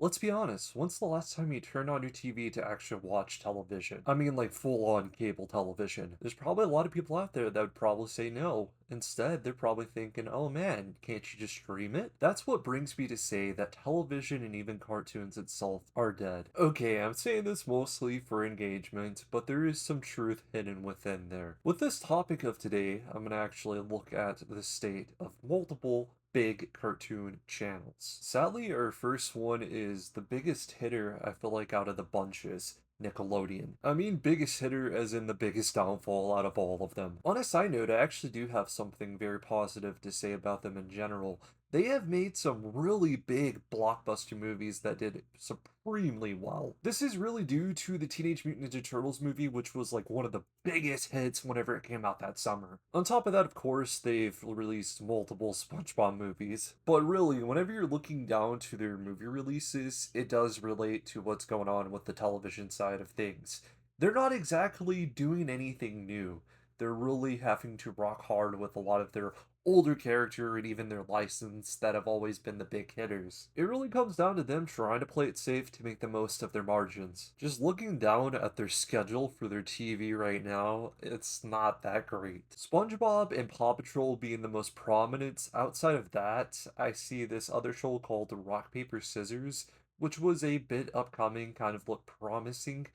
Let's be honest, when's the last time you turned on your TV to actually watch television? I mean, like full-on cable television. There's probably a lot of people out there that would probably say no. Instead, they're probably thinking, oh man, can't you just stream it? That's what brings me to say that television and even cartoons itself are dead. Okay, I'm saying this mostly for engagement, but there is some truth hidden within there. With this topic of today, I'm going to actually look at the state of multiple big cartoon channels. Sadly, our first one is the biggest hitter, I feel like, out of the bunches. Nickelodeon. I mean, biggest hitter as in the biggest downfall out of all of them. On a side note, I actually do have something very positive to say about them in general. They have made some really big blockbuster movies that did supremely well. This is really due to the Teenage Mutant Ninja Turtles movie, which was like one of the biggest hits whenever it came out that summer. On top of that, of course, they've released multiple SpongeBob movies. But really, whenever you're looking down to their movie releases, it does relate to what's going on with the television side of things. They're not exactly doing anything new. They're really having to rock hard with a lot of their older character and even their license that have always been the big hitters. It really comes down to them trying to play it safe to make the most of their margins. Just looking down at their schedule for their TV right now, it's not that great. SpongeBob and Paw Patrol being the most prominent. Outside of that, I see this other show called Rock Paper Scissors, which was a bit upcoming, kind of looked promising,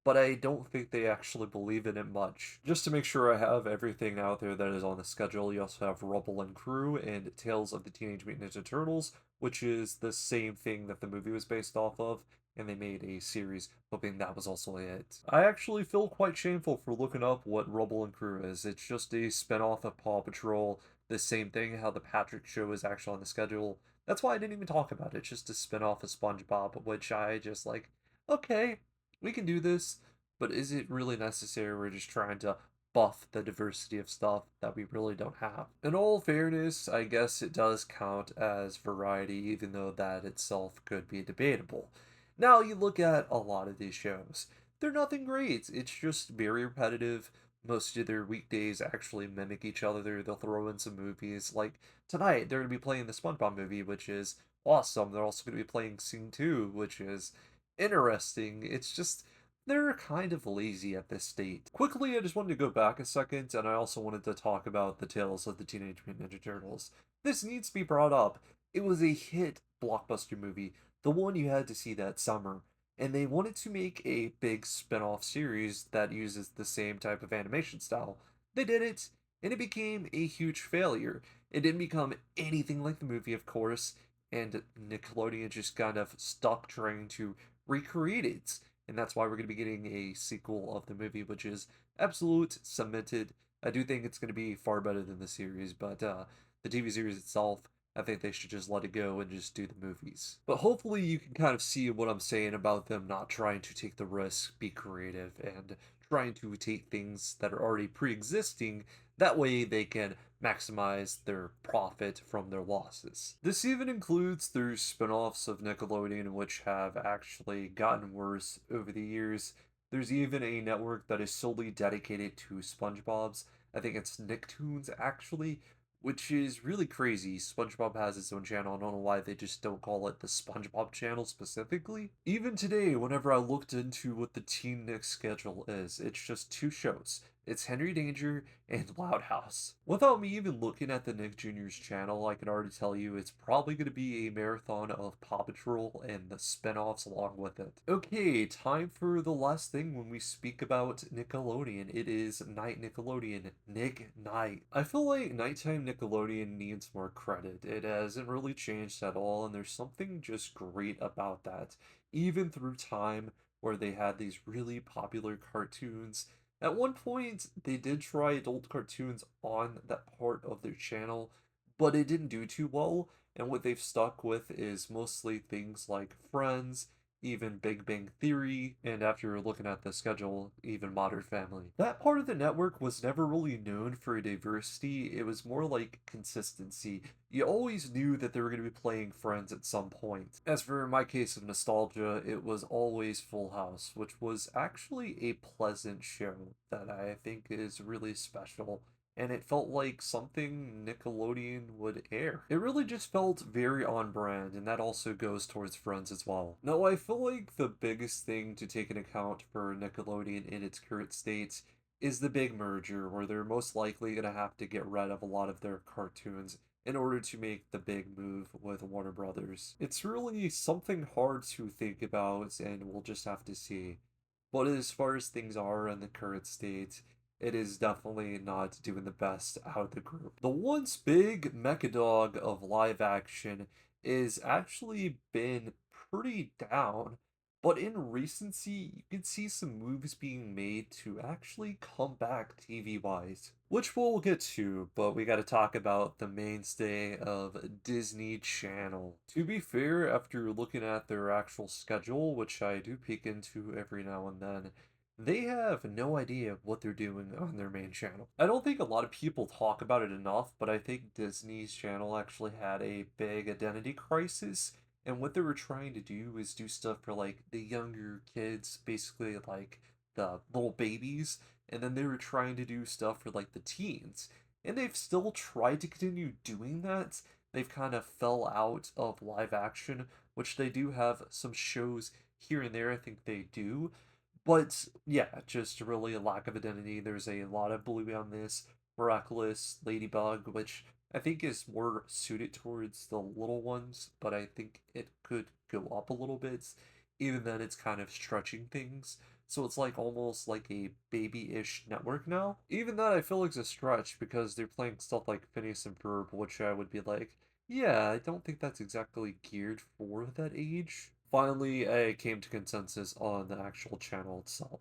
but I don't think they actually believe in it much. Just to make sure I have everything out there that is on the schedule, you also have Rubble and Crew and Tales of the Teenage Mutant Ninja Turtles, which is the same thing that the movie was based off of, and they made a series hoping that was also it. I actually feel quite shameful for looking up what Rubble and Crew is. It's just a spin-off of Paw Patrol, the same thing how the Patrick Show is actually on the schedule. That's why I didn't even talk about it. It's just a spin-off of SpongeBob, which I just like, okay, we can do this, but is it really necessary? We're just trying to buff the diversity of stuff that we really don't have. In all fairness, I guess it does count as variety, even though that itself could be debatable. Now, you look at a lot of these shows, they're nothing great. It's just very repetitive. Most of their weekdays actually mimic each other. They'll throw in some movies. Like tonight, they're going to be playing the SpongeBob movie, which is awesome. They're also going to be playing Scene 2, which is interesting. It's just they're kind of lazy at this state. Quickly, I just wanted to go back a second, and I also wanted to talk about the Tales of the Teenage Mutant Ninja Turtles. This needs to be brought up. It was a hit blockbuster movie, the one you had to see that summer, and they wanted to make a big spin-off series that uses the same type of animation style. They did it, and it became a huge failure. It didn't become anything like the movie, of course, and Nickelodeon just kind of stuck trying to recreate it, and that's why we're going to be getting a sequel of the movie, which is absolute cemented. I do think it's going to be far better than the series, but the TV series itself, I think they should just let it go and just do the movies. But hopefully, you can kind of see what I'm saying about them not trying to take the risk, be creative, and trying to take things that are already pre existing. That way, they can maximize their profit from their losses. This even includes their spin-offs of Nickelodeon, which have actually gotten worse over the years. There's even a network that is solely dedicated to SpongeBob's. I think it's Nicktoons actually, which is really crazy. SpongeBob has its own channel. I don't know why they just don't call it the SpongeBob channel specifically. Even today, whenever I looked into what the Teen Nick schedule is, it's just two shows. It's Henry Danger and Loud House. Without me even looking at the Nick Jr.'s channel, I can already tell you it's probably going to be a marathon of Paw Patrol and the spin-offs along with it. Okay, time for the last thing when we speak about Nickelodeon. It is Night Nickelodeon. Nick Night. I feel like nighttime Nickelodeon needs more credit. It hasn't really changed at all, and there's something just great about that. Even through time where they had these really popular cartoons, at one point, they did try adult cartoons on that part of their channel, but it didn't do too well, and what they've stuck with is mostly things like Friends, even Big Bang Theory, and after looking at the schedule, even Modern Family. That part of the network was never really known for diversity, it was more like consistency. You always knew that they were going to be playing Friends at some point. As for my case of nostalgia, it was always Full House, which was actually a pleasant show that I think is really special. and it felt like something Nickelodeon would air. It really just felt very on brand, and that also goes towards Friends as well. Now, I feel like the biggest thing to take into account for Nickelodeon in its current state is the big merger, where they're most likely going to have to get rid of a lot of their cartoons in order to make the big move with Warner Brothers. It's really something hard to think about, and we'll just have to see. But as far as things are in the current state, it is definitely not doing the best out of the group. The once big Mechadog of live action is actually been pretty down, but in recency, you can see some moves being made to actually come back TV-wise, which we'll get to, but we gotta talk about the mainstay of Disney Channel. To be fair, after looking at their actual schedule, which I do peek into every now and then, they have no idea what they're doing on their main channel. I don't think a lot of people talk about it enough, but I think Disney's channel actually had a big identity crisis. And what they were trying to do is do stuff for like the younger kids, basically like the little babies. And then they were trying to do stuff for like the teens. And they've still tried to continue doing that. They've kind of fell out of live action, which they do have some shows here and there, I think they do, but yeah, just really a lack of identity. There's a lot of Bluey on this, Miraculous, Ladybug, which I think is more suited towards the little ones, but I think it could go up a little bit. Even then, it's kind of stretching things. So it's like almost like a baby-ish network now. Even that I feel like is a stretch because they're playing stuff like Phineas and Ferb, which I would be like, yeah, I don't think that's exactly geared for that age. Finally, I came to consensus on the actual channel itself.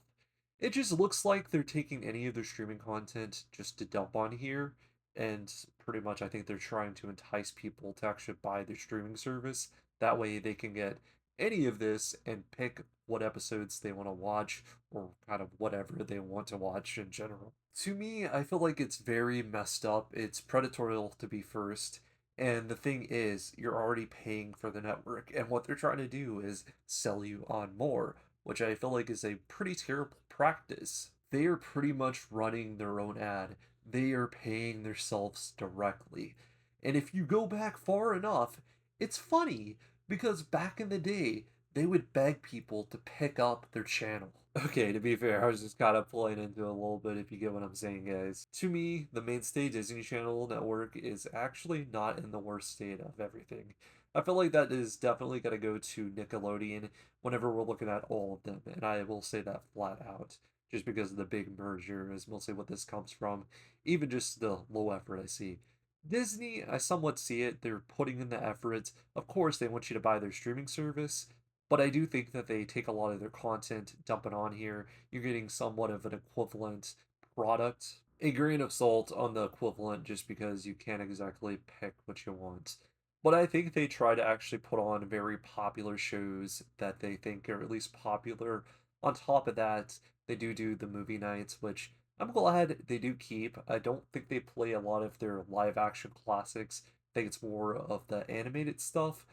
It just looks like they're taking any of their streaming content just to dump on here, and pretty much I think they're trying to entice people to actually buy their streaming service. That way they can get any of this and pick what episodes they want to watch or kind of whatever they want to watch in general. To me, I feel like it's very messed up. It's predatorial to be first. And the thing is, you're already paying for the network, and what they're trying to do is sell you on more, which I feel like is a pretty terrible practice. They are pretty much running their own ad. They are paying themselves directly. And if you go back far enough, it's funny because back in the day, they would beg people to pick up their channel. Okay, to be fair, I was just kind of playing into it a little bit if you get what I'm saying, guys. To me, the mainstay Disney Channel network is actually not in the worst state of everything. I feel like that is definitely going to go to Nickelodeon whenever we're looking at all of them, and I will say that flat out, just because of the big merger is mostly what this comes from, even just the low effort I see. Disney, I somewhat see it. They're putting in the effort. Of course, they want you to buy their streaming service, but I do think that they take a lot of their content, dump it on here. You're getting somewhat of an equivalent product. A grain of salt on the equivalent just because you can't exactly pick what you want. But I think they try to actually put on very popular shows that they think are at least popular. On top of that, they do the movie nights, which I'm glad they do keep. I don't think they play a lot of their live action classics. I think it's more of the animated stuff,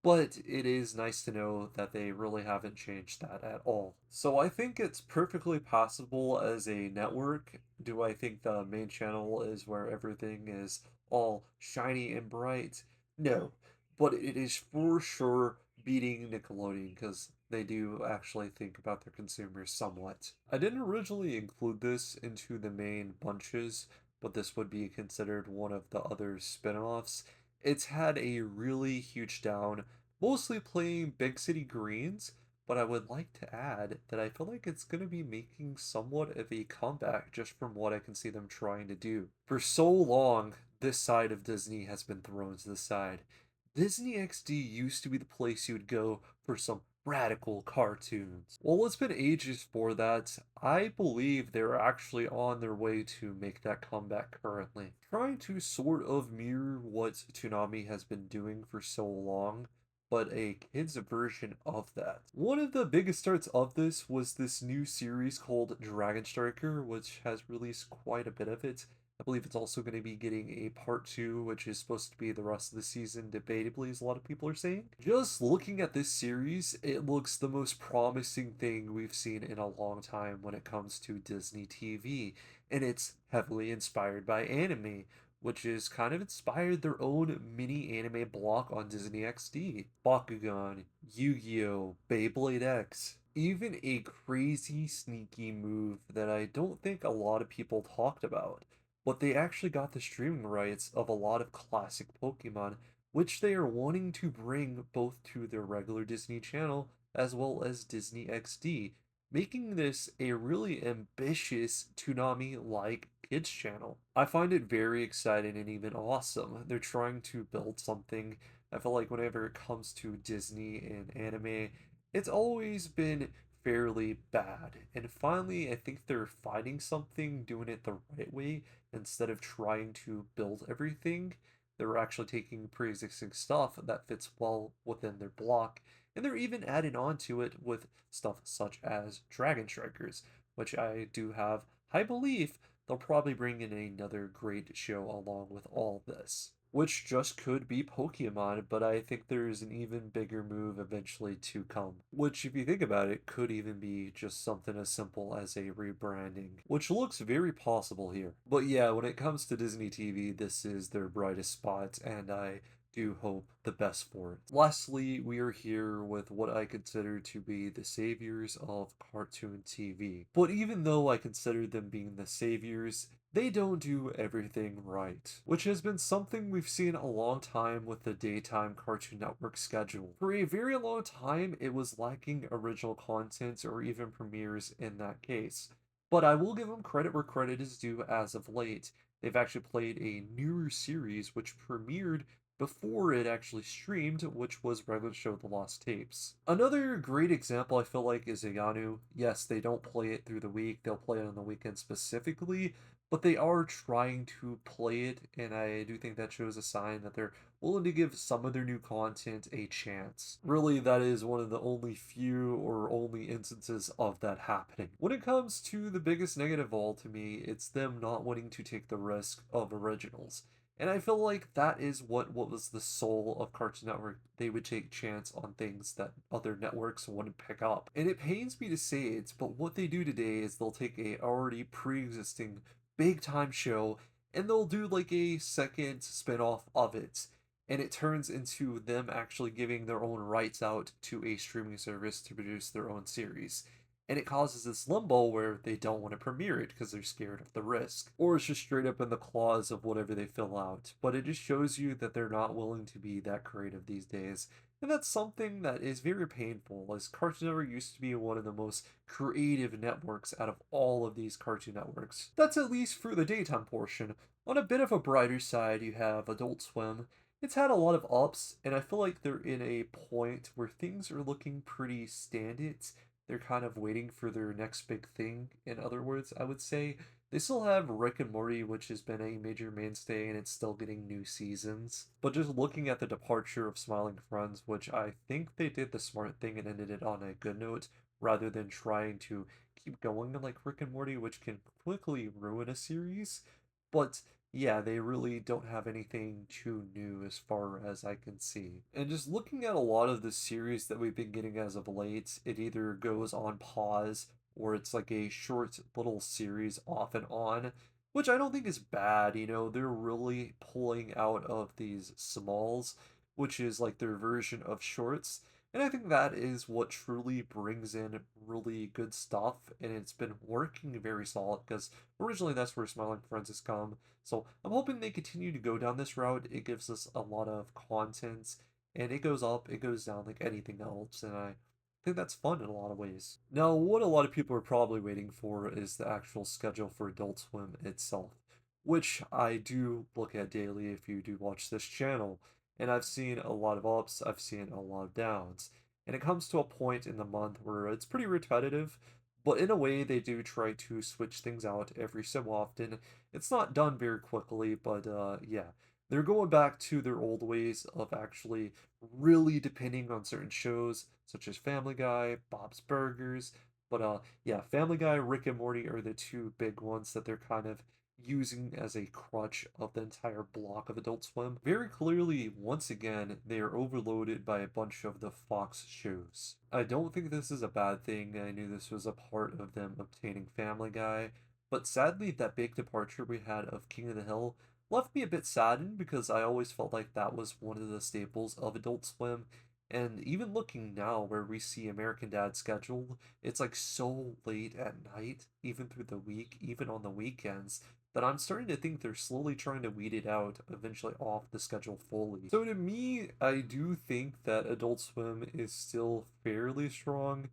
but it is nice to know that they really haven't changed that at all. So I think it's perfectly possible as a network. Do I think the main channel is where everything is all shiny and bright? No. But it is for sure beating Nickelodeon because they do actually think about their consumers somewhat. I didn't originally include this into the main bunches, but this would be considered one of the other spin-offs. It's had a really huge down, mostly playing Big City Greens, but I would like to add that I feel like it's going to be making somewhat of a comeback just from what I can see them trying to do. For so long, this side of Disney has been thrown to the side. Disney XD used to be the place you would go for some radical cartoons. Well, it's been ages for that. I believe they're actually on their way to make that comeback currently. Trying to sort of mirror what Toonami has been doing for so long, but a kids version of that. One of the biggest starts of this was this new series called Dragon Striker, which has released quite a bit of it. I believe it's also going to be getting a part two, which is supposed to be the rest of the season, debatably, as a lot of people are saying. Just looking at this series, it looks the most promising thing we've seen in a long time when it comes to Disney TV. and it's heavily inspired by anime, which is kind of inspired their own mini anime block on Disney XD. Bakugan, Yu-Gi-Oh!, Beyblade X, even a crazy sneaky move that I don't think a lot of people talked about. But they actually got the streaming rights of a lot of classic Pokemon, which they are wanting to bring both to their regular Disney Channel as well as Disney XD, making this a really ambitious Toonami-like kids channel. I find it very exciting and even awesome. They're trying to build something. I feel like whenever it comes to Disney and anime, it's always been fairly bad. And finally, I think they're finding something, doing it the right way, instead of trying to build everything. They're actually taking pre-existing stuff that fits well within their block, and they're even adding on to it with stuff such as Dragon Strikers, which I do have high belief they'll probably bring in another great show along with all this. Which just could be Pokemon, but I think there's an even bigger move eventually to come. Which, if you think about it, could even be just something as simple as a rebranding, which looks very possible here. But yeah, when it comes to Disney TV, this is their brightest spot, and I do hope the best for it. Lastly, we are here with what I consider to be the saviors of cartoon TV. But even though I consider them being the saviors, they don't do everything right, which has been something we've seen a long time with the daytime Cartoon Network schedule. For a very long time, it was lacking original content or even premieres in that case. But I will give them credit where credit is due as of late. They've actually played a newer series which premiered before it actually streamed, which was Regular Show The Lost Tapes. Another great example I feel like is Ayanu. Yes, they don't play it through the week, they'll play it on the weekend specifically, but they are trying to play it, and I do think that shows a sign that they're willing to give some of their new content a chance. Really, that is one of the only few or only instances of that happening. When it comes to the biggest negative of all to me, it's them not wanting to take the risk of originals. And I feel like that is what was the soul of Cartoon Network. They would take chance on things that other networks wouldn't pick up. And it pains me to say it, but what they do today is they'll take a already pre-existing big time show and they'll do like a second spin-off of it. And it turns into them actually giving their own rights out to a streaming service to produce their own series, and it causes this limbo where they don't want to premiere it because they're scared of the risk. Or it's just straight up in the clause of whatever they fill out. But it just shows you that they're not willing to be that creative these days. And that's something that is very painful, as Cartoon Network used to be one of the most creative networks out of all of these Cartoon Networks. That's at least for the daytime portion. On a bit of a brighter side, you have Adult Swim. It's had a lot of ups, and I feel like they're in a point where things are looking pretty standard. They're kind of waiting for their next big thing, in other words, I would say. They still have Rick and Morty, which has been a major mainstay, and it's still getting new seasons. But just looking at the departure of Smiling Friends, which I think they did the smart thing and ended it on a good note, rather than trying to keep going like Rick and Morty, which can quickly ruin a series. But yeah, they really don't have anything too new as far as I can see. And just looking at a lot of the series that we've been getting as of late, it either goes on pause or it's like a short little series off and on, which I don't think is bad. They're really pulling out of these smalls, which is like their version of shorts. And I think that is what truly brings in really good stuff, and it's been working very solid because originally that's where Smiling Friends has come. So I'm hoping they continue to go down this route. It gives us a lot of content, and it goes up, it goes down like anything else, and I think that's fun in a lot of ways. Now, what a lot of people are probably waiting for is the actual schedule for Adult Swim itself, which I do look at daily if you do watch this channel, and I've seen a lot of ups, I've seen a lot of downs, and it comes to a point in the month where it's pretty repetitive, but in a way they do try to switch things out every so often. It's not done very quickly, but yeah. They're going back to their old ways of actually really depending on certain shows, such as Family Guy, Bob's Burgers. But yeah, Family Guy, Rick and Morty are the two big ones that they're kind of using as a crutch of the entire block of Adult Swim. Very clearly, once again, they are overloaded by a bunch of the Fox shows. I don't think this is a bad thing. I knew this was a part of them obtaining Family Guy, But sadly, that big departure we had of King of the Hill left me a bit saddened because I always felt like that was one of the staples of Adult Swim. And even looking now, where we see American Dad scheduled, it's like so late at night, even through the week, even on the weekends, that I'm starting to think they're slowly trying to weed it out, eventually off the schedule fully. So to me, I do think that Adult Swim is still fairly strong,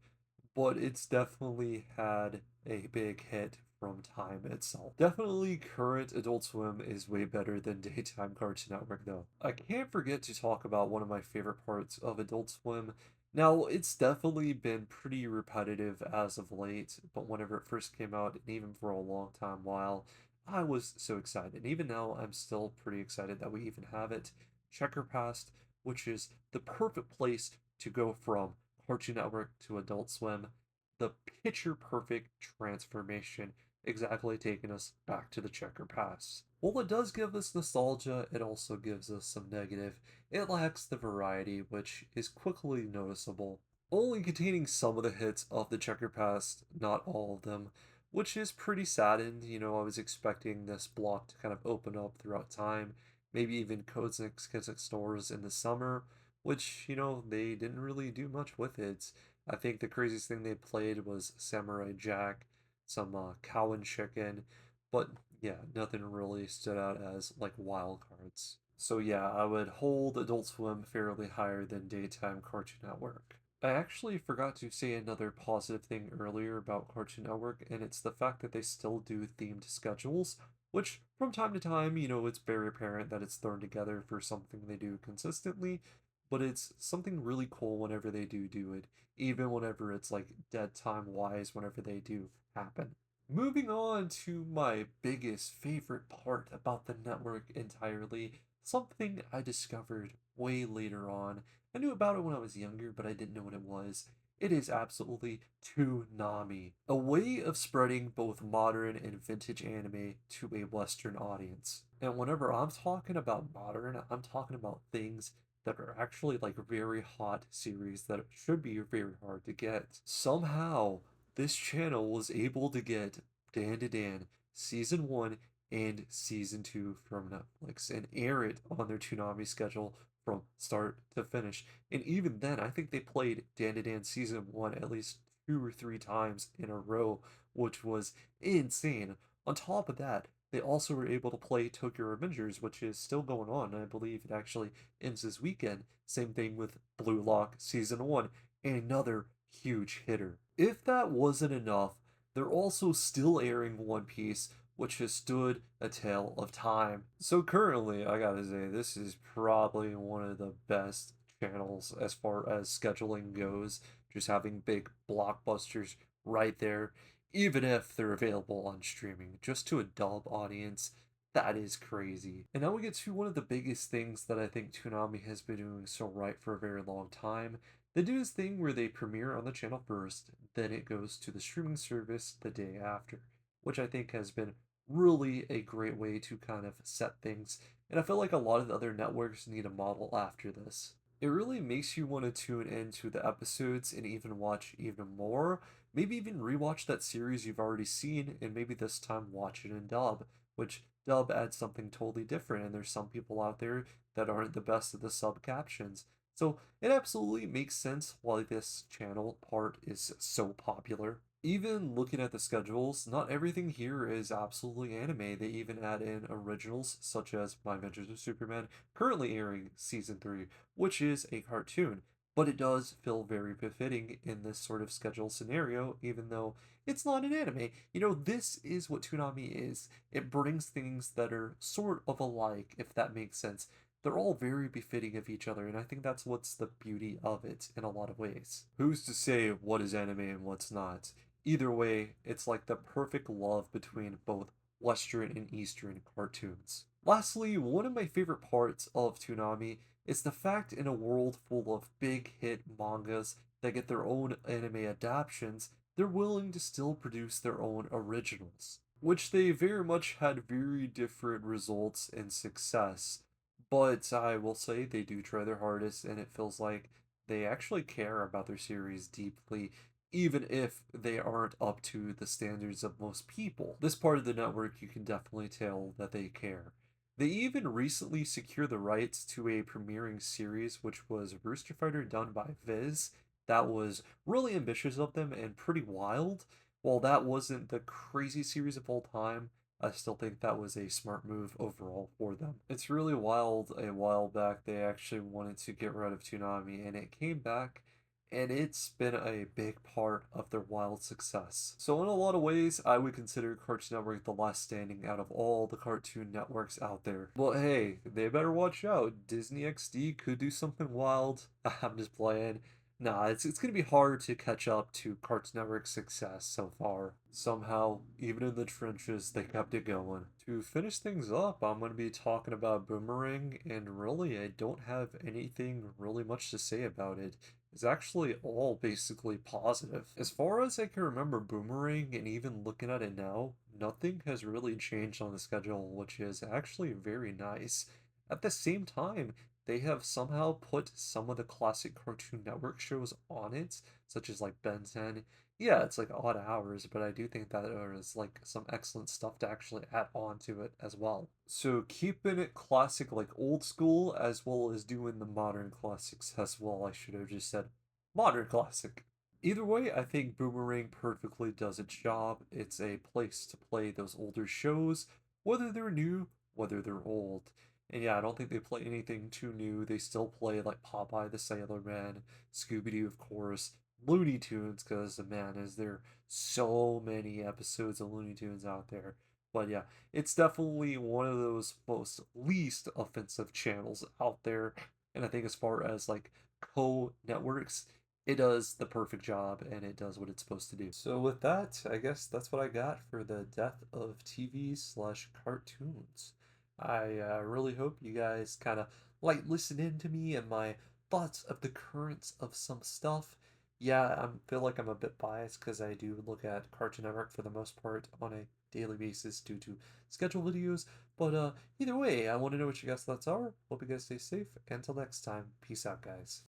but it's definitely had a big hit from time itself. Definitely current Adult Swim is way better than daytime Cartoon Network though. I can't forget to talk about one of my favorite parts of Adult Swim. Now, it's definitely been pretty repetitive as of late, but whenever it first came out, and even for a long time while, I was so excited. And even now, I'm still pretty excited that we even have it. Checker Past, which is the perfect place to go from Cartoon Network to Adult Swim, the picture perfect transformation, exactly taking us back to the checker past. While it does give us nostalgia, it also gives us some negative. It lacks the variety, which is quickly noticeable, only containing some of the hits of the checker past, not all of them, which is pretty saddened. I was expecting this block to kind of open up throughout time, maybe even Codes and Exquisite Stores in the summer, which, they didn't really do much with it. I think the craziest thing they played was Samurai Jack, some Cow and Chicken, but yeah, nothing really stood out as like wild cards. So yeah, I would hold Adult Swim fairly higher than daytime Cartoon Network. I actually forgot to say another positive thing earlier about Cartoon Network, and it's the fact that they still do themed schedules, which from time to time, it's very apparent that it's thrown together for something they do consistently, but it's something really cool whenever they do it, even whenever it's like dead time wise, whenever they do happen. Moving on to my biggest favorite part about the network entirely, something I discovered way later on. I knew about it when I was younger, but I didn't know what it was. It is absolutely Toonami, a way of spreading both modern and vintage anime to a Western audience. And whenever I'm talking about modern, I'm talking about things that are actually like very hot series that should be very hard to get. Somehow, this channel was able to get Dan to Dan season 1 and season 2 from Netflix and air it on their Toonami schedule from start to finish. And even then, I think they played Dan to Dan season 1 at least 2 or 3 times in a row, which was insane. On top of that, they also were able to play Tokyo Revengers, which is still going on. I believe it actually ends this weekend. Same thing with Blue Lock Season 1, another huge hitter. If that wasn't enough, they're also still airing One Piece, which has stood a tale of time. So currently, I gotta say, this is probably one of the best channels as far as scheduling goes. Just having big blockbusters right there, even if they're available on streaming, just to a dub audience. That is crazy. And now we get to one of the biggest things that I think Toonami has been doing so right for a very long time. They do this thing where they premiere on the channel first, then it goes to the streaming service the day after, which I think has been really a great way to kind of set things. And I feel like a lot of the other networks need a model after this. It really makes you want to tune into the episodes and even watch even more. Maybe even rewatch that series you've already seen and maybe this time watch it in dub, which dub adds something totally different. And there's some people out there that aren't the best at the sub captions. So it absolutely makes sense why this channel part is so popular. Even looking at the schedules, not everything here is absolutely anime. They even add in originals such as My Adventures of Superman, currently airing season 3, which is a cartoon. But it does feel very befitting in this sort of schedule scenario, even though it's not an anime. This is what Toonami is. It brings things that are sort of alike, if that makes sense. They're all very befitting of each other, and I think that's what's the beauty of it in a lot of ways. Who's to say what is anime and what's not? Either way, it's like the perfect love between both Western and Eastern cartoons. Lastly, one of my favorite parts of Toonami is the fact in a world full of big hit mangas that get their own anime adaptations, they're willing to still produce their own originals, which they very much had very different results and success. But I will say they do try their hardest, and it feels like they actually care about their series deeply, even if they aren't up to the standards of most people. This part of the network, you can definitely tell that they care. They even recently secured the rights to a premiering series, which was Rooster Fighter done by Viz. That was really ambitious of them and pretty wild. While that wasn't the crazy series of all time, I still think that was a smart move overall for them. It's really wild. A while back, they actually wanted to get rid of Toonami, and it came back, and it's been a big part of their wild success. So in a lot of ways, I would consider Cartoon Network the last standing out of all the cartoon networks out there. Well, hey, they better watch out. Disney XD could do something wild. I'm just playing. Nah, it's gonna be hard to catch up to Cartoon Network's success so far. Somehow, even in the trenches, they kept it going. To finish things up, I'm gonna be talking about Boomerang, and really, I don't have anything really much to say about it. It's actually all basically positive. As far as I can remember Boomerang, and even looking at it now, nothing has really changed on the schedule, which is actually very nice. At the same time, they have somehow put some of the classic Cartoon Network shows on it, such as like Ben 10. Yeah, it's like odd hours, but I do think that there is like some excellent stuff to actually add on to it as well. So keeping it classic, like old school, as well as doing the modern classics as well. I should have just said modern classic. Either way, I think Boomerang perfectly does its job. It's a place to play those older shows, whether they're new, whether they're old. And yeah, I don't think they play anything too new. They still play like Popeye the Sailor Man, Scooby Doo, of course, Looney Tunes, because man, is there so many episodes of Looney Tunes out there. But yeah, it's definitely one of those most least offensive channels out there. And I think as far as like co-networks, it does the perfect job and it does what it's supposed to do. So with that, I guess that's what I got for the death of TV slash cartoons. I really hope you guys kind of like listen in to me and my thoughts of the currents of some stuff. Yeah, I feel like I'm a bit biased because I do look at Cartoon Network for the most part on a daily basis due to schedule videos. But either way, I want to know what you guys' thoughts are. Hope you guys stay safe. Until next time, peace out, guys.